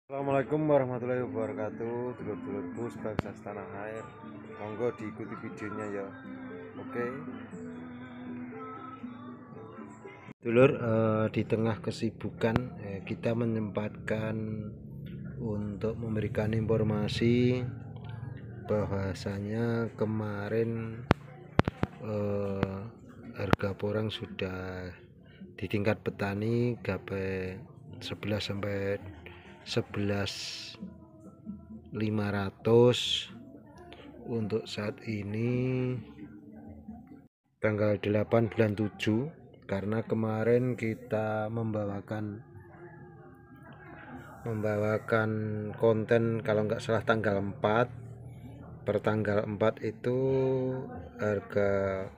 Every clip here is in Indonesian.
Assalamualaikum warahmatullahi wabarakatuh, dulur-dulurku sebangsa setanah air. Monggo diikuti videonya ya. Oke. Dulur, di tengah kesibukan kita menyempatkan untuk memberikan informasi bahwasanya kemarin harga porang sudah di tingkat petani gapai 11 sampai 11.500 untuk saat ini tanggal 8 bulan 7, karena kemarin kita membawakan konten kalau nggak salah tanggal 4. Per tanggal 4 itu harga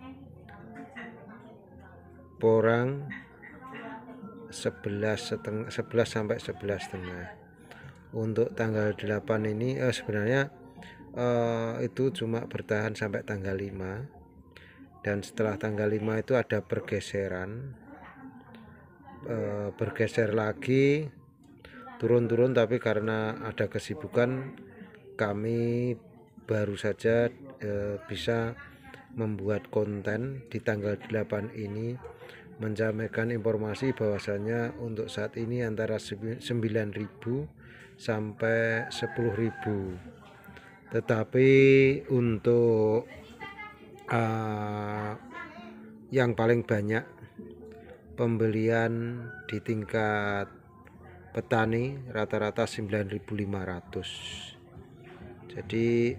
porang 11 sampai 11,5. Untuk tanggal 8 ini sebenarnya itu cuma bertahan sampai tanggal 5, dan setelah tanggal 5 itu ada pergeseran, bergeser lagi turun-turun, tapi karena ada kesibukan kami baru saja bisa membuat konten di tanggal 8 ini menyampaikan informasi bahwasanya untuk saat ini antara 9.000 sampai 10.000. Tetapi untuk yang paling banyak pembelian di tingkat petani rata-rata 9.500. Jadi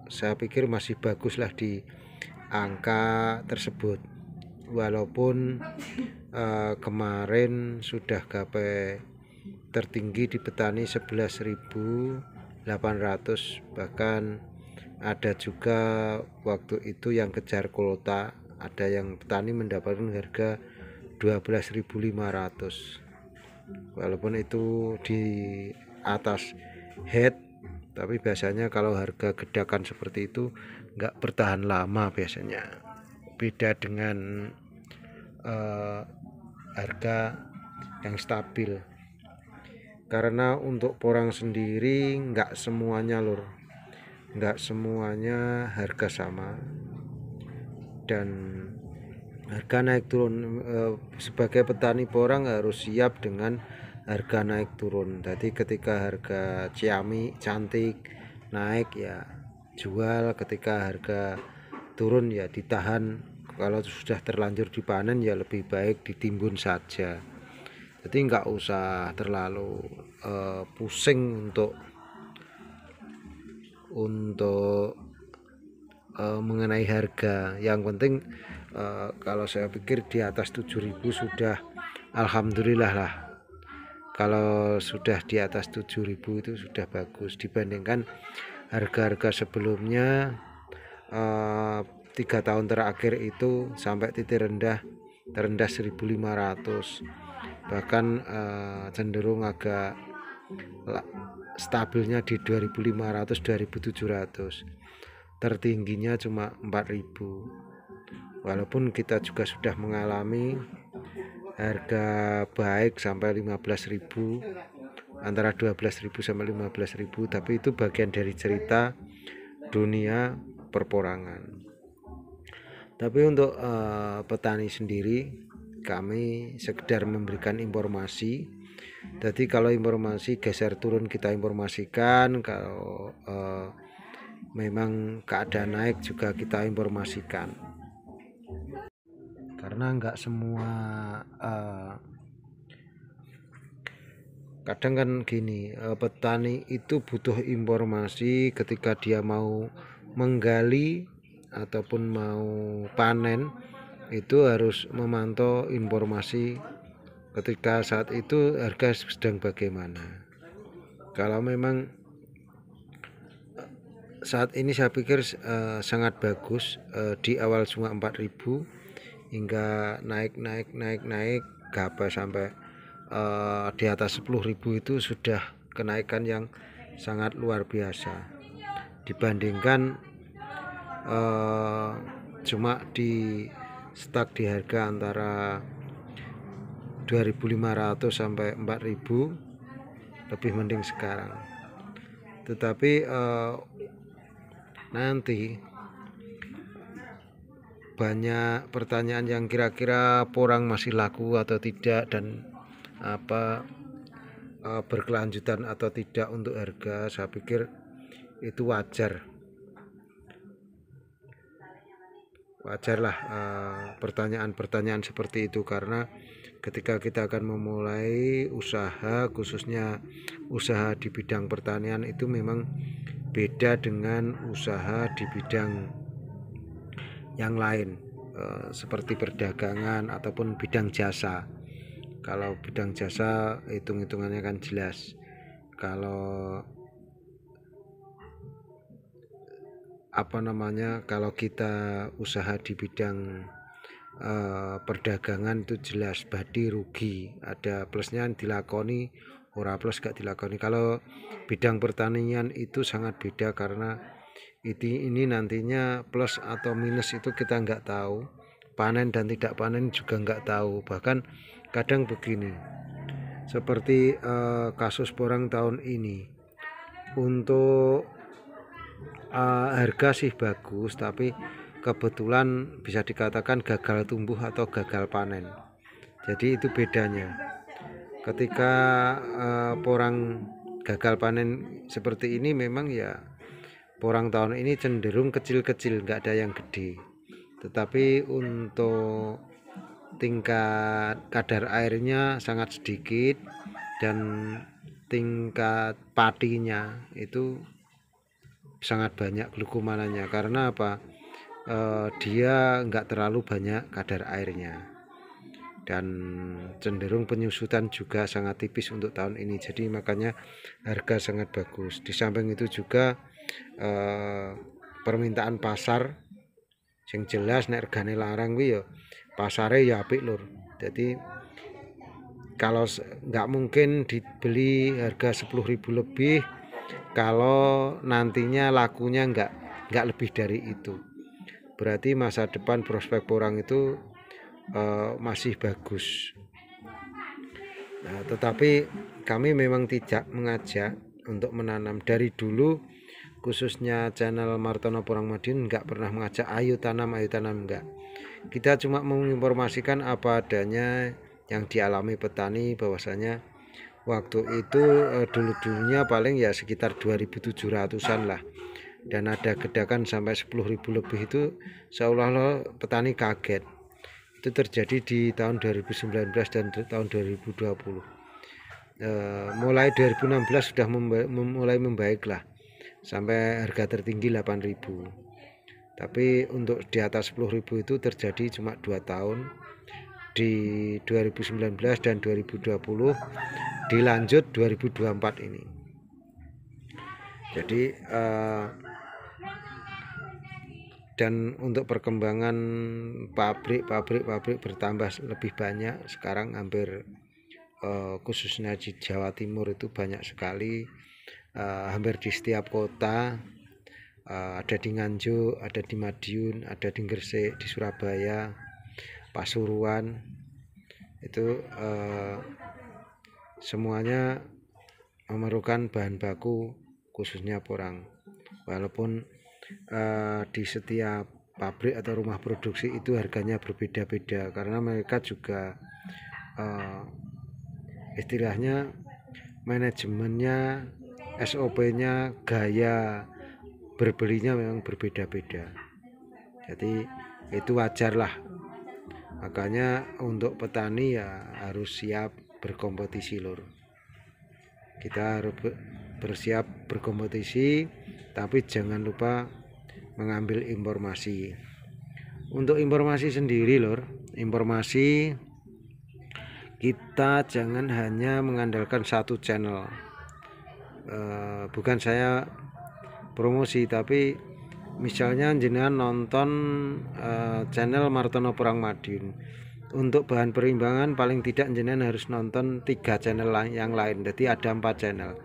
saya pikir masih baguslah di angka tersebut, walaupun kemarin sudah gapai tertinggi di petani 11.800, bahkan ada juga waktu itu yang kejar kuota, ada yang petani mendapatkan harga 12.500, walaupun itu di atas head, tapi biasanya kalau harga gedakan seperti itu nggak bertahan lama biasanya, beda dengan harga yang stabil. Karena untuk porang sendiri nggak semuanya harga sama, dan harga naik turun. Sebagai petani porang harus siap dengan harga naik turun. Jadi ketika harga ciami cantik naik ya jual, ketika harga turun ya ditahan. Kalau sudah terlanjur dipanen ya lebih baik ditimbun saja. Jadi nggak usah terlalu pusing untuk mengenai harga. Yang penting kalau saya pikir di atas 7.000 sudah alhamdulillah lah. Kalau sudah di atas 7.000 itu sudah bagus dibandingkan harga-harga sebelumnya. 3 tahun terakhir itu sampai titik terendah 1.500, bahkan cenderung agak stabilnya di 2.500 2.700, tertingginya cuma 4.000. Walaupun kita juga sudah mengalami harga baik sampai 15.000, antara 12.000 sampai 15.000, tapi itu bagian dari cerita dunia perporangan. Tapi untuk petani sendiri kami sekedar memberikan informasi. Jadi kalau informasi geser turun kita informasikan, kalau memang keadaan naik juga kita informasikan, karena nggak semua kadang kan gini, petani itu butuh informasi ketika dia mau menggali ataupun mau panen, itu harus memantau informasi ketika saat itu harga sedang bagaimana. Kalau memang saat ini saya pikir sangat bagus, di awal cuma 4.000 hingga naik gapai sampai di atas 10.000, itu sudah kenaikan yang sangat luar biasa dibandingkan cuma di stuck di harga antara 2.500 sampai 4.000. lebih mending sekarang. Tetapi nanti banyak pertanyaan yang kira-kira porang masih laku atau tidak, dan berkelanjutan atau tidak untuk harga. Saya pikir itu wajarlah pertanyaan-pertanyaan seperti itu, karena ketika kita akan memulai usaha, khususnya usaha di bidang pertanian, itu memang beda dengan usaha di bidang yang lain, seperti perdagangan ataupun bidang jasa. Kalau bidang jasa hitung-hitungannya kan jelas. Kalau kalau kita usaha di bidang perdagangan itu jelas badi rugi, ada plusnya dilakoni, ora plus gak dilakoni. Kalau bidang pertanian itu sangat beda, karena ini nantinya plus atau minus itu kita nggak tahu, panen dan tidak panen juga nggak tahu. Bahkan kadang begini, seperti kasus porang tahun ini, untuk harga sih bagus, tapi kebetulan bisa dikatakan gagal tumbuh atau gagal panen. Jadi itu bedanya. Ketika porang gagal panen seperti ini, memang ya porang tahun ini cenderung kecil-kecil, nggak ada yang gede. Tetapi untuk tingkat kadar airnya sangat sedikit, dan tingkat padinya itu sangat banyak glukomananya. Karena apa? Dia nggak terlalu banyak kadar airnya, dan cenderung penyusutan juga sangat tipis untuk tahun ini. Jadi makanya harga sangat bagus. Di samping itu juga permintaan pasar yang jelas, nek regane larang kuwi ya pasare ya apik lur. Jadi kalau nggak mungkin dibeli harga 10.000 lebih kalau nantinya lakunya nggak lebih dari itu. Berarti masa depan prospek porang itu masih bagus. Nah, tetapi kami memang tidak mengajak untuk menanam. Dari dulu khususnya channel Martono Porang Madiun nggak pernah mengajak ayo tanam enggak. Kita cuma menginformasikan apa adanya yang dialami petani, bahwasanya waktu itu dulu-dulunya paling ya sekitar 2.700-an lah, dan ada gedakan sampai 10.000 lebih. Itu seolah-olah petani kaget. Itu terjadi di tahun 2019 dan tahun 2020. Mulai 2016 sudah mulai membaik lah, sampai harga tertinggi 8.000. Tapi untuk di atas 10.000 itu terjadi cuma 2 tahun, di 2019 dan 2020, dilanjut 2024 ini. Jadi dan untuk perkembangan pabrik bertambah lebih banyak sekarang, hampir khususnya di Jawa Timur itu banyak sekali, hampir di setiap kota. Ada di Nganjuk, ada di Madiun, ada di Gresik, di Surabaya, Pasuruan. Itu semuanya memerlukan bahan baku khususnya porang. Walaupun di setiap pabrik atau rumah produksi itu harganya berbeda-beda, karena mereka juga istilahnya manajemennya, SOP-nya, gaya berbelinya memang berbeda-beda. Jadi itu wajar lah. Makanya untuk petani ya harus siap berkompetisi lur. Kita harus bersiap berkompetisi, tapi jangan lupa mengambil informasi. Untuk informasi sendiri lur, informasi kita jangan hanya mengandalkan satu channel. Bukan saya promosi, tapi misalnya jenengan nonton channel Martono Porang Madiun, untuk bahan perimbangan paling tidak jenengan harus nonton 3 channel yang lain. Jadi ada 4 channel.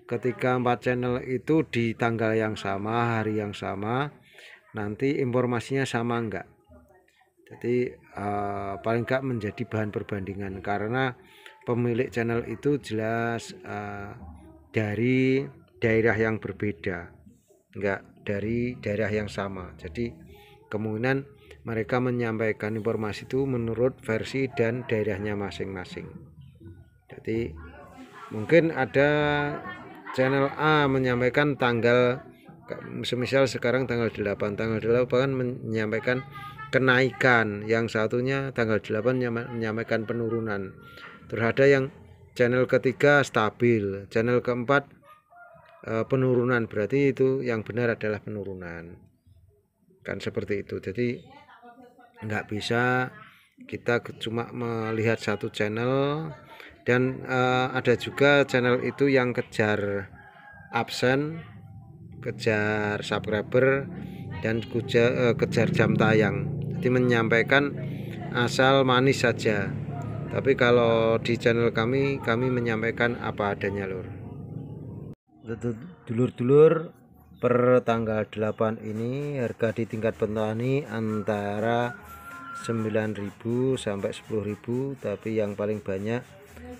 Ketika 4 channel itu di tanggal yang sama, hari yang sama, nanti informasinya sama enggak. Jadi paling enggak menjadi bahan perbandingan, karena pemilik channel itu jelas dari daerah yang berbeda, enggak dari daerah yang sama. Jadi kemungkinan mereka menyampaikan informasi itu menurut versi dan daerahnya masing-masing. Jadi mungkin ada channel A menyampaikan tanggal, semisal sekarang tanggal 8 menyampaikan kenaikan, yang satunya tanggal 8 menyampaikan penurunan. Terus ada yang channel ketiga stabil, channel keempat penurunan, berarti itu yang benar adalah penurunan, kan seperti itu. Jadi nggak bisa kita cuma melihat satu channel. Dan ada juga channel itu yang kejar absen, kejar subscriber, dan kejar jam tayang. Jadi menyampaikan asal manis saja. Tapi kalau di channel kami menyampaikan apa adanya, lur. Dulur-dulur, per tanggal 8 ini harga di tingkat petani antara 9.000 sampai 10.000, tapi yang paling banyak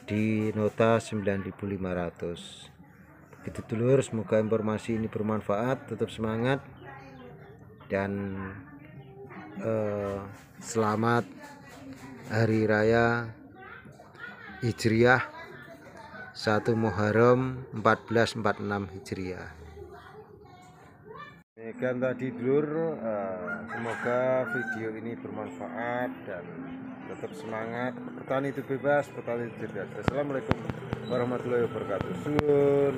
di nota 9.500. Begitu dulur, semoga informasi ini bermanfaat. Tetap semangat dan selamat Hari Raya Hijriah 1 Muharram 1446 Hijriah. Demikian tadi dulur, semoga video ini bermanfaat dan tetap semangat. Petani itu bebas, petani itu cerdas. Assalamualaikum warahmatullahi wabarakatuh. Sun.